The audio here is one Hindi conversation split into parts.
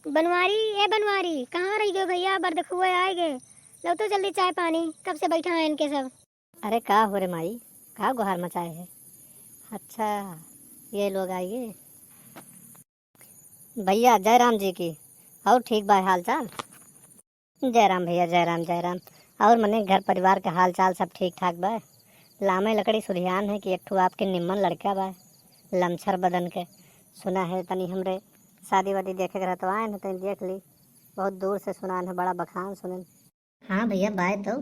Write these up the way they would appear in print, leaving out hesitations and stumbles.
बनवारी ए बनवारी, कहाँ रही गयो भैया? बर देखुए आए गए। लो तो जल्दी चाय पानी, कब से बैठा है इनके सब। अरे का हो रे माई, का गुहार मचाए है? अच्छा, ये लोग आइए। भैया जय राम जी की। और ठीक बा हाल चाल? जय राम भैया, जय राम जय राम। और मने घर परिवार के हाल चाल सब ठीक ठाक बा? लामे लकड़ी सुधियान है कि एक ठो आपके निम्मन लड़का बा, लमछर बदन के। सुना है तनी हमरे शादी वादी देखे के रह तो आए न, तनी देख ली। बहुत दूर से सुनान है, बड़ा बखान सुनन। हाँ भैया, बाय तो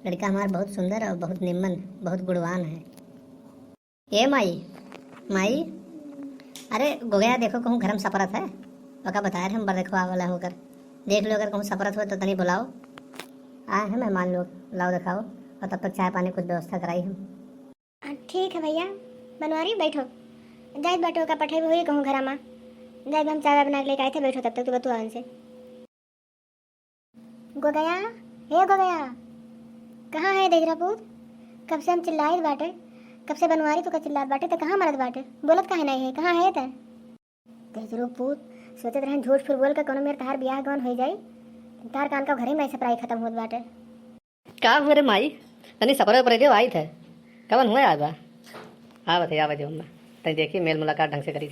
लड़का हमारा बहुत सुंदर और बहुत निम्मन, बहुत गुणवान है। ए माई, माई, अरे गोगया देखो कहूँ घर में सपरत है। पका बताया हम बर देखवा वाला होकर देख लो, अगर कहूँ सपरत हो तो तनी बुलाओ। आए हैं मेहमान लोग, लाओ दिखाओ। और तब तक चाय पानी कुछ व्यवस्था कराई हम। ठीक है भैया, बनवारी बैठो। जाए बैठो का पठाई हुई कहूँ घर में। जाए हम चाय बना के लेके आए थे, बैठो तब तक तो बतुआ उनसे। गो गया, हे गो गया, कहाँ है देजरापुर? कब से हम चिल्लाए बाटे, कब से बनवारी तो का चिल्लात बाटे, तो कहाँ मरद बाटे? बोलत काहे नहीं है, कहाँ है? तेजरापुर सोचत रहन झूठ फिर बोल के कोनो मेरे तहार बियाह गौन हो जाई। तार कान का घरे में ऐसे पढ़ाई खत्म होत बाटे। का हुए रे माई, तनी सपरे पर आई थे कवन हुए आ बा? हाँ बताइए, आ हम तनी देखिए मेल मुलाकात ढंग से करी।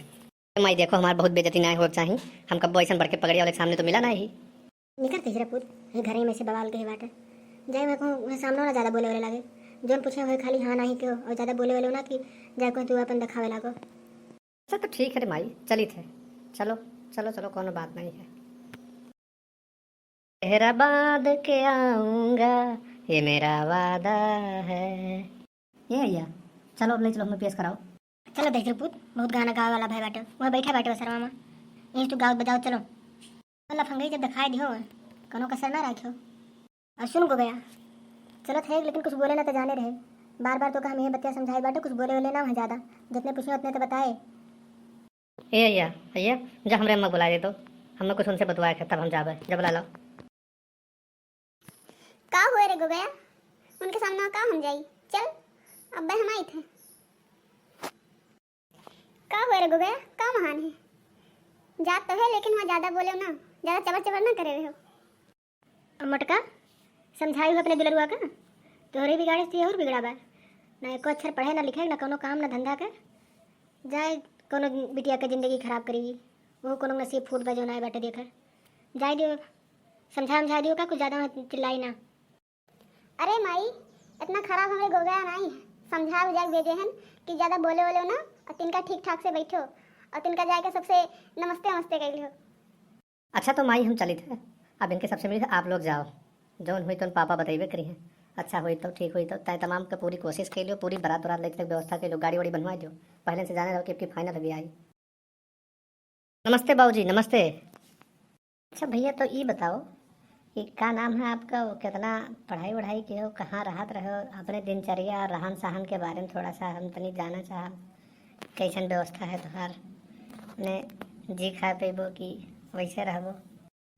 माई देखो, हमारे बहुत बेइज्जती ना हो चाहिए। हम कब ऐसा बढ़ के पकड़िया वाले के सामने तो मिला ना ही। निकर तेजरापुर घरे में से बवाल के बाटे। जाए मैं कहूँ सामने ना ज़्यादा बोले वाले लागे। जोन पूछे हुए खाली हाँ नहीं क्यों, और ज़्यादा बोले वाले ना कि जाए कहूँ तू अपन दिखावे लागो। अच्छा तो ठीक है रे माई, चली थे। चलो चलो चलो, कोनो बात नहीं है। तेरा बाद के आऊंगा, ये मेरा वादा है। ये भैया चलो, अब ले चलो, हमें पेश कराओ। चलो तेजरापुर, बहुत गाना गावे वाला भाई बाटे, वहाँ बैठा बैठे शर्मा में। यहीं तू गाओ बजाओ चलो। अल्लाह फंगई जब दिखाई दियो कनो कसर ना रखियो। और सुन गो गया, चलो थे लेकिन कुछ बोले ना तो जाने रहे। बार बार तो कहा हमें बच्चा समझाई बाटे, कुछ बोले बोले ना वहाँ ज़्यादा। जितने पूछे उतने तो बताए। ए भैया भैया, जब हमरे अम्मा बुला दे तो हमें कुछ उनसे बतवाए थे, तब हम जावे। जब बुला लो। का हुए रे गो गया, उनके सामने का हम जाई। चल अब हम आई थे। का हुए रे गो गया, का महान है? जात तो है लेकिन वहाँ ज़्यादा बोले ना, ज़्यादा चबर चबर ना करे रहे हो। और मटका समझाई हो अपने दुलरुआ का, तोहरे बिगाड़े से और बिगड़ा बा। ना एको अक्षर पढ़े ना लिखे, ना कोनो काम ना धंधा कर। जाए कोनो बिटिया के जिंदगी खराब करेगी। वो कोनो नसीब फूट बजो ना बाटे देखा। जाए दियो, समझा दियो का, कुछ ज़्यादा चिल्लाई ना। अरे माई, इतना खराब हमें गो गया नहीं। समझा बुझा भेजे हैं कि ज़्यादा बोले बोले ना, और तिनका ठीक ठाक से बैठो, और तिनका जाके सबसे नमस्ते नमस्ते कर लियो। अच्छा तो माई हम चली थे, अब इनके सबसे मिली आप लोग जाओ। जौन हुई तो पापा बताइबे करी हैं। अच्छा हुई तो ठीक हुई तो तय तमाम का पूरी कोशिश कर लियो, पूरी बारात उरात लेके तक व्यवस्था कर लो, गाड़ी वाड़ी बनवा दो। पहले से जाने रहो कि फाइनल अभी आई। नमस्ते बाबूजी, नमस्ते। अच्छा भैया, तो ये बताओ कि क्या नाम है आपका, वो कितना पढ़ाई वढ़ाई की हो, कहाँ रहत रहो, अपने दिनचर्या रहन सहन के बारे में थोड़ा सा हम तनी जानना चाह। कैसन व्यवस्था है तुम्हार ने, जी खा पेबो कि वैसे रहबो?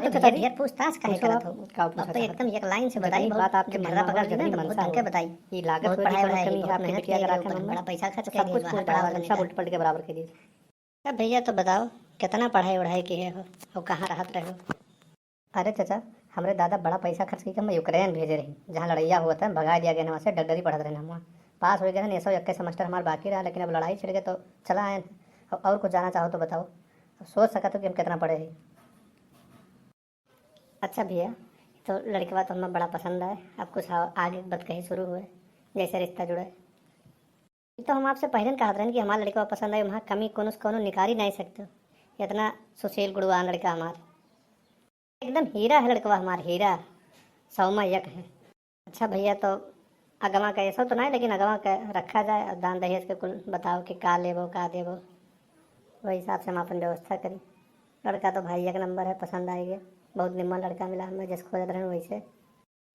तो भैया ढेर पूछताछ काहे करत हो? अब तो एकदम एक लाइन से बताई। बात आपके भरा पकड़ दी ना, बहुत ढंग के बताई। ये लागत बहुत पढ़ाई वढ़ाई कमी है आपकी बिटिया करा के, बड़ा पैसा खर्च कर दिए, बाहर पढ़ा वाला सब उल्ट पलट के बराबर कर दिए। अब भैया तो बताओ कितना पढ़ाई वढ़ाई की है हो और कहाँ रहत रहे हो? अरे चाचा, हमारे दादा बड़ा पैसा खर्च करके हमें यूक्रेन भेजे रही, जहाँ लड़ाइया हुआ था, भगा दिया गया वहाँ से। डगडरी पढ़त रहे हम वहाँ, पास हो गए ना। 121 सेमेस्टर हमारा बाकी रहा, लेकिन अब लड़ाई छिड़ गए तो चला आए। और कुछ जाना चाहो तो बताओ, सोच सका तो कि हम कितना पढ़े हैं। अच्छा भैया, तो लड़के तो हमें बड़ा पसंद आए। अब कुछ आगे बात कहीं शुरू हुए, जैसे रिश्ता जुड़े। तो हम आपसे पहले कहते रहे कि हमारा लड़का पसंद है, वहाँ कमी कोनो से कोनो निकाल ही नहीं सकते। इतना सुशील गुणवान लड़का हमारा, एकदम हीरा है लड़का हमारा, हीरा सौमा यक है। अच्छा भैया, तो अगवा का ऐसा तो नहीं, लेकिन अगवा का रखा जाए और दान दहेज के कुल बताओ कि का लेबो का देबो, वही हिसाब से हम अपन व्यवस्था करी। लड़का तो भाई एक नंबर है, पसंद आएगा। बहुत निम्न लड़का मिला हमें, जिस खोजत रहे वैसे।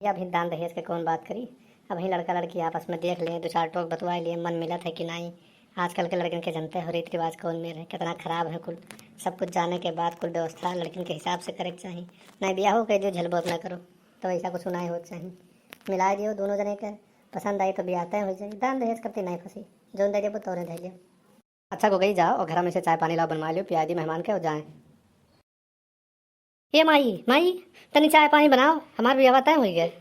या अभी दान दहेज के कौन बात करी, अभी लड़का लड़की आपस में देख लें, दो चार टोक बतवा लिए, मन मिला था कि नहीं। आजकल के लड़किन के जनते हो रीति रिवाज कौन में है, कितना खराब है कुल। सब कुछ जाने के बाद कुल व्यवस्था लड़किन के हिसाब से करे के चाहिए। नहीं ब्याह हो कह दियो झलबोत ना करो, तो ऐसा कुछ सुनाई हो चाहिए। मिला दियो दोनों जने के, पसंद आई तो ब्याह तय हो जाए। दान दहेज करती नहीं फंसी, जो दे देबो तो दे लियो। अच्छा गो गई जाओ और घर में से चाय पानी लाओ, बनवा लियो, प्याजी मेहमान के, और जाएँ। ये माई माई तनी चाय पानी बनाओ, हमारे भी तय हो गए।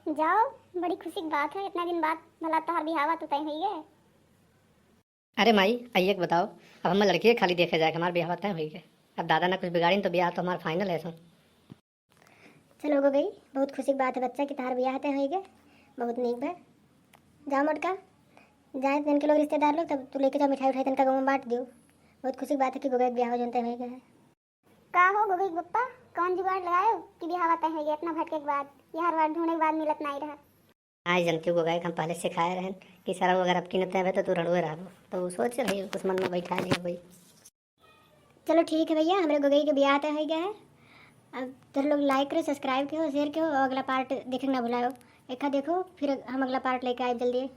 जाओ, बड़ी खुशी की बात है, इतना दिन बाद भला तोहर बिहावा तो तय हुई है। अरे माई आइए के बताओ, अब हम लड़की खाली देखे जाए हमारे ब्याह तय हो गए। अब दादा ना कुछ बिगाड़ी तो ब्याह तो हमारा फाइनल है। सो चलो हो गई, बहुत खुशी की बात है बच्चा कि तोहर बियाह तय हुई है, बहुत नीक बा। जाओ मोटका, जाए तन के लोग रिश्तेदार लोग, तब तू लेके जाओ मिठाई उठाई तनका गाँव में बांट दियो। बहुत खुशी की बात है कि गोगा के ब्याह हो जन तय हो गया है। का हो गोगई पप्पा, कौन जुगाड़ लगायो कि बिहावा तय हो गया इतना भटके के बाद? ये हर बार ढूंढने के बाद मिलत नहीं रहा। आज जनती को गए हम पहले सिखाए रहे कि सर अगर अब की नते तो तू रणुए रहो, तो वो सोच रही कुछ मन में बैठा लिया भाई। चलो ठीक है भैया, हमारे गोगई के ब्याह तय हो गया है। अब तुम लोग लाइक करो, सब्सक्राइब करो, शेयर करो और अगला पार्ट देखना ना भुलाओ। एक देखो फिर हम अगला पार्ट लेके आए जल्दी।